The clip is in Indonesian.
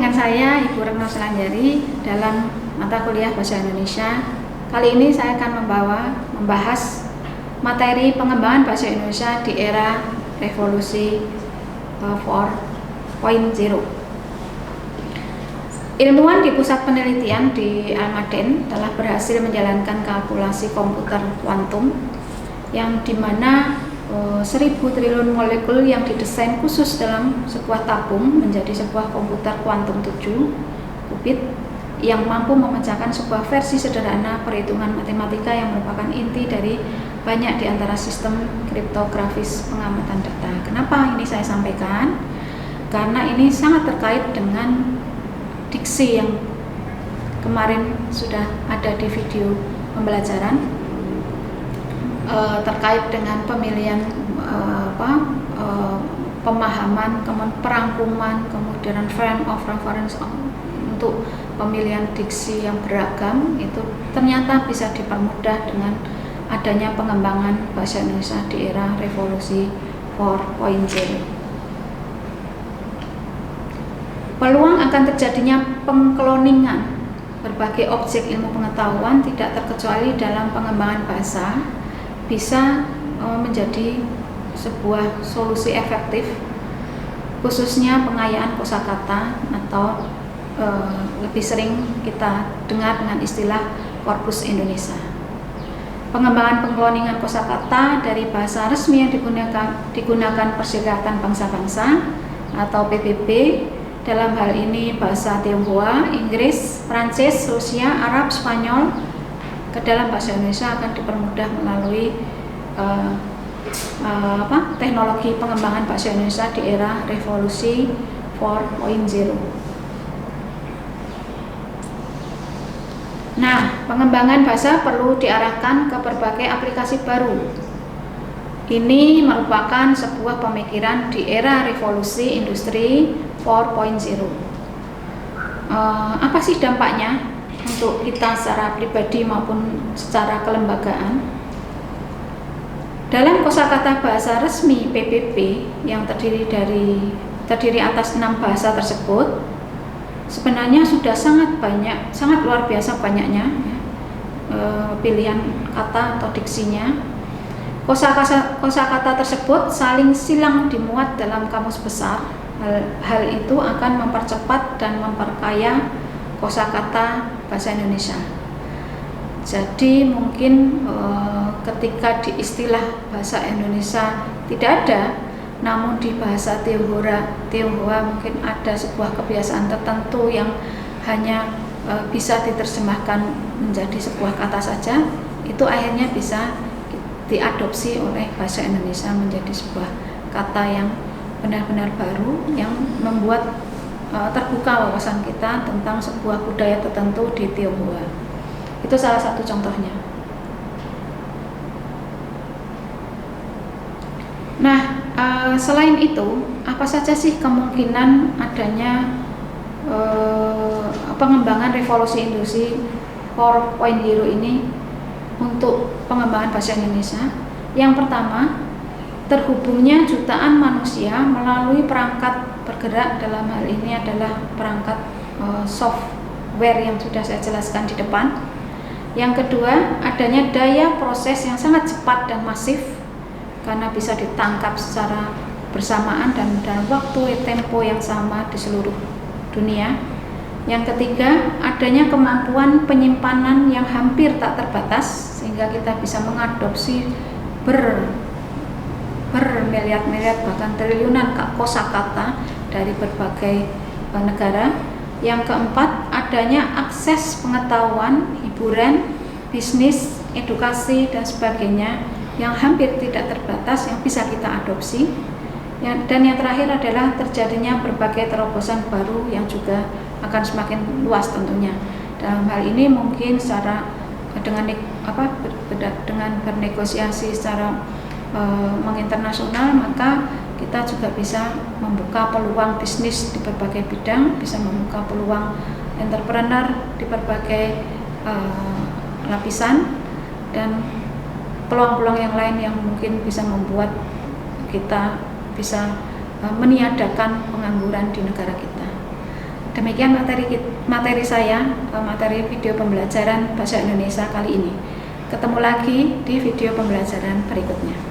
dengan saya Ibu Retno Selanjari dalam mata kuliah Bahasa Indonesia. Kali ini saya akan membahas materi pengembangan bahasa Indonesia di era revolusi 4.0. Ilmuwan di pusat penelitian di Almaden telah berhasil menjalankan kalkulasi komputer kuantum yang dimana 1000 triliun molekul yang didesain khusus dalam sebuah tabung menjadi sebuah komputer kuantum 7 qubit yang mampu memecahkan sebuah versi sederhana perhitungan matematika yang merupakan inti dari banyak di antara sistem kriptografis pengamatan data. Kenapa ini saya sampaikan? Karena ini sangat terkait dengan diksi yang kemarin sudah ada di video pembelajaran terkait dengan pemilihan pemahaman, kemudian perangkuman, kemudian frame of reference untuk pemilihan diksi yang beragam itu ternyata bisa dipermudah dengan adanya pengembangan bahasa Indonesia di era revolusi 4.0. Peluang akan terjadinya pengkloningan berbagai objek ilmu pengetahuan tidak terkecuali dalam pengembangan bahasa bisa menjadi sebuah solusi efektif, khususnya pengayaan kosakata atau lebih sering kita dengar dengan istilah korpus Indonesia. Pengembangan pengkloningan kosakata dari bahasa resmi yang digunakan Perserikatan Bangsa-Bangsa atau PBB, dalam hal ini bahasa Tionghoa, Inggris, Prancis, Rusia, Arab, Spanyol ke dalam bahasa Indonesia akan dipermudah melalui teknologi pengembangan bahasa Indonesia di era revolusi 4.0. Nah, pengembangan bahasa perlu diarahkan ke berbagai aplikasi baru. Ini merupakan sebuah pemikiran di era revolusi industri 4.0. Apa sih dampaknya untuk kita secara pribadi maupun secara kelembagaan? Dalam kosakata bahasa resmi PBB yang terdiri atas 6 bahasa tersebut, sebenarnya sudah sangat luar biasa banyaknya pilihan kata atau diksinya. Kosakata tersebut saling silang dimuat dalam kamus besar. Hal itu akan mempercepat dan memperkaya kosakata bahasa Indonesia. Jadi mungkin ketika di istilah bahasa Indonesia tidak ada, namun di bahasa Tionghoa mungkin ada sebuah kebiasaan tertentu yang hanya bisa diterjemahkan menjadi sebuah kata saja, itu akhirnya bisa diadopsi oleh bahasa Indonesia menjadi sebuah kata yang benar-benar baru yang membuat terbuka wawasan kita tentang sebuah budaya tertentu di Tionghoa. Itu salah satu contohnya. Nah, selain itu, apa saja sih kemungkinan adanya pengembangan revolusi industri 4.0 ini untuk pengembangan bahasa Indonesia? Yang pertama, terhubungnya jutaan manusia melalui perangkat bergerak, dalam hal ini adalah perangkat software yang sudah saya jelaskan di depan. Yang kedua, adanya daya proses yang sangat cepat dan masif karena bisa ditangkap secara bersamaan dan dalam waktu tempo yang sama di seluruh dunia. Yang ketiga, adanya kemampuan penyimpanan yang hampir tak terbatas sehingga kita bisa mengadopsi bermiliar-miliar bahkan triliunan kosakata dari berbagai negara. Yang keempat, adanya akses pengetahuan, hiburan, bisnis, edukasi dan sebagainya yang hampir tidak terbatas yang bisa kita adopsi. Dan yang terakhir adalah terjadinya berbagai terobosan baru yang juga akan semakin luas tentunya. Dalam hal ini mungkin dengan bernegosiasi secara menginternasional, maka kita juga bisa membuka peluang bisnis di berbagai bidang, bisa membuka peluang entrepreneur di berbagai lapisan, dan peluang-peluang yang lain yang mungkin bisa membuat kita bisa meniadakan pengangguran di negara kita. Demikian materi saya, materi video pembelajaran bahasa Indonesia kali ini. Ketemu lagi di video pembelajaran berikutnya.